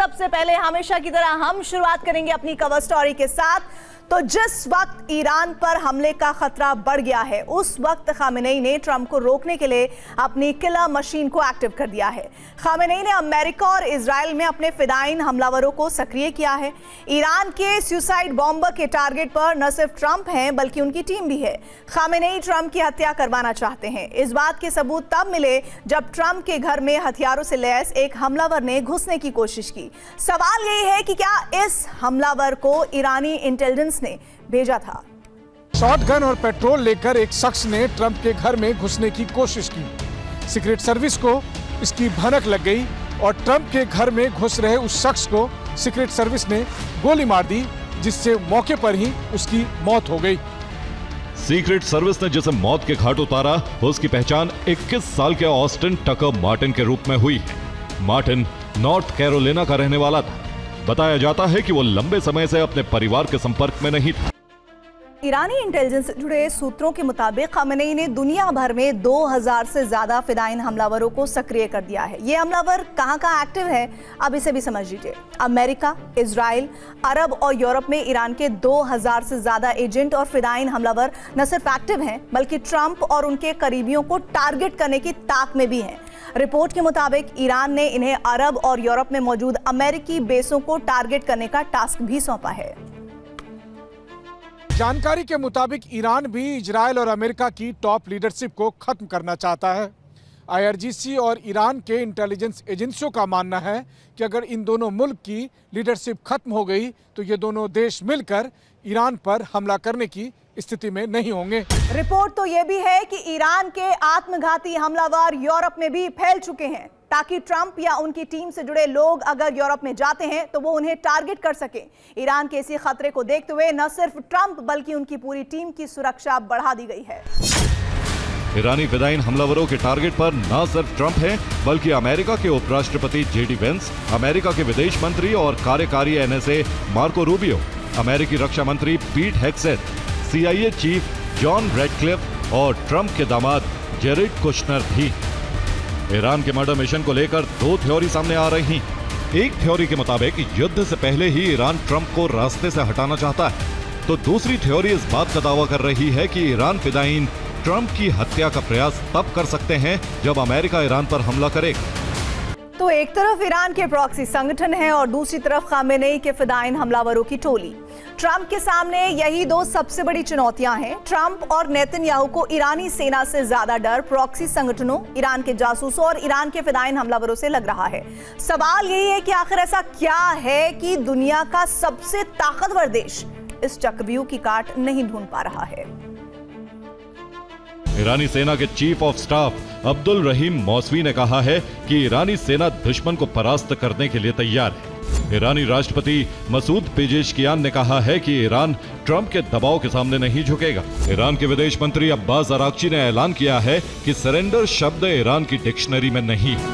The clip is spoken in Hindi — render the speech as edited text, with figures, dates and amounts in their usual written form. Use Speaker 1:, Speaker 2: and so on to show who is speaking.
Speaker 1: सबसे पहले हमेशा की तरह हम शुरुआत करेंगे अपनी कवर स्टोरी के साथ। तो जिस वक्त ईरान पर हमले का खतरा बढ़ गया है, उस वक्त खामेनेई ने ट्रंप को रोकने के लिए अपनी किलर मशीन को एक्टिव कर दिया है। खामेनेई ने अमेरिका और इजराइल में अपने फिदायीन हमलावरों को सक्रिय किया है। ईरान के सुसाइड बॉम्बर के टारगेट पर न सिर्फ ट्रंप हैं बल्कि उनकी टीम भी है। खामेनेई ट्रंप की हत्या करवाना चाहते हैं। इस बात के सबूत तब मिले जब ट्रंप के घर में हथियारों से लैस एक हमलावर ने घुसने की कोशिश की। सवाल यही है कि क्या इस हमलावर को ईरानी इंटेलिजेंस ने भेजा था।
Speaker 2: शॉटगन और पेट्रोल लेकर एक शख्स ने ट्रंप के घर में घुसने की कोशिश की। सीक्रेट सर्विस को इसकी भनक लग गई और ट्रंप के घर में घुस रहे उस शख्स को सीक्रेट सर्विस ने गोली मार दी, जिससे मौके पर ही उसकी मौत हो गई।
Speaker 3: सीक्रेट सर्विस ने जिसे मौत के घाट उतारा, उसकी पहचान 21 साल के ऑस्टिन टकर मार्टिन के रूप में हुई है। मार्टिन नॉर्थ कैरोलिना का रहने वाला था। बताया जाता है कि वो लंबे समय से अपने परिवार के संपर्क में नहीं था।
Speaker 1: ईरानी इंटेलिजेंस से जुड़े सूत्रों के मुताबिक खामेनेई ने दुनिया भर में 2000 से ज्यादा फिदायीन हमलावरों को सक्रिय कर दिया है। ये हमलावर कहां एक्टिव है, अब इसे भी समझ लीजिए। अमेरिका, इजराइल, अरब और यूरोप में ईरान के 2000 से ज्यादा एजेंट और फिदायीन हमलावर न सिर्फ एक्टिव हैं बल्कि ट्रंप और उनके करीबियों को टारगेट करने की ताक में भी हैं। रिपोर्ट के मुताबिक ईरान ने इन्हें अरब और यूरोप में मौजूद अमेरिकी बेसों को टारगेट करने का टास्क भी सौंपा है।
Speaker 2: जानकारी के मुताबिक ईरान भी इजराइल और अमेरिका की टॉप लीडरशिप को खत्म करना चाहता है। IRGC और ईरान के इंटेलिजेंस एजेंसियों का मानना है कि अगर इन दोनों मुल्क की लीडरशिप खत्म हो गई तो ये दोनों देश मिलकर ईरान पर हमला करने की स्थिति में नहीं होंगे।
Speaker 1: रिपोर्ट तो यह भी है कि ईरान के आत्मघाती हमलावर यूरोप में भी फैल चुके हैं, ताकि ट्रंप या उनकी टीम से जुड़े लोग अगर यूरोप में जाते हैं तो वो उन्हें टारगेट कर सके। ईरान के इसी खतरे को देखते हुए न सिर्फ ट्रंप बल्कि उनकी पूरी टीम की सुरक्षा बढ़ा दी गई है।
Speaker 3: ईरानी फिदायीन हमलावरों के टारगेट पर न सिर्फ ट्रंप है बल्कि अमेरिका के उपराष्ट्रपति JD वेंस, अमेरिका के विदेश मंत्री और कार्यकारी NSA मार्को रूबियो, अमेरिकी रक्षा मंत्री पीट हेग्सेथ, CIA चीफ जॉन रेडक्लिफ और ट्रंप के दामाद जेरेड कुशनर भी। ईरान के मर्डर मिशन को लेकर दो थ्योरी सामने आ रही हैं। एक थ्योरी के मुताबिक युद्ध से पहले ही ईरान ट्रंप को रास्ते से हटाना चाहता है, तो दूसरी थ्योरी इस बात का दावा कर रही है कि ईरान फिदायीन ट्रंप की हत्या का प्रयास तब कर सकते हैं जब अमेरिका ईरान पर हमला करेगा।
Speaker 1: तो एक तरफ ईरान के प्रॉक्सी संगठन है और दूसरी तरफ खामेनेई के फिदायीन हमलावरों की टोली। ट्रंप के सामने यही दो सबसे बड़ी चुनौतियां हैं। ट्रंप और नेतन्याहू को ईरानी सेना से ज्यादा डर प्रॉक्सी संगठनों, ईरान के जासूसों और ईरान के फिदायीन हमलावरों से लग रहा है। सवाल यही है कि आखिर ऐसा क्या है कि दुनिया का सबसे ताकतवर देश इस चक्रव्यूह की काट नहीं ढूंढ पा रहा है।
Speaker 3: ईरानी सेना के chief of staff Abdul Rahim Mousavi ने कहा है कि ईरानी सेना दुश्मन को परास्त करने के लिए तैयार है। ईरानी राष्ट्रपति मसूद पेजेशकियान ने कहा है कि ईरान ट्रंप के दबाव के सामने नहीं झुकेगा। ईरान के विदेश मंत्री अब्बास अरागची ने ऐलान किया है कि सरेंडर शब्द ईरान की डिक्शनरी में नहीं है।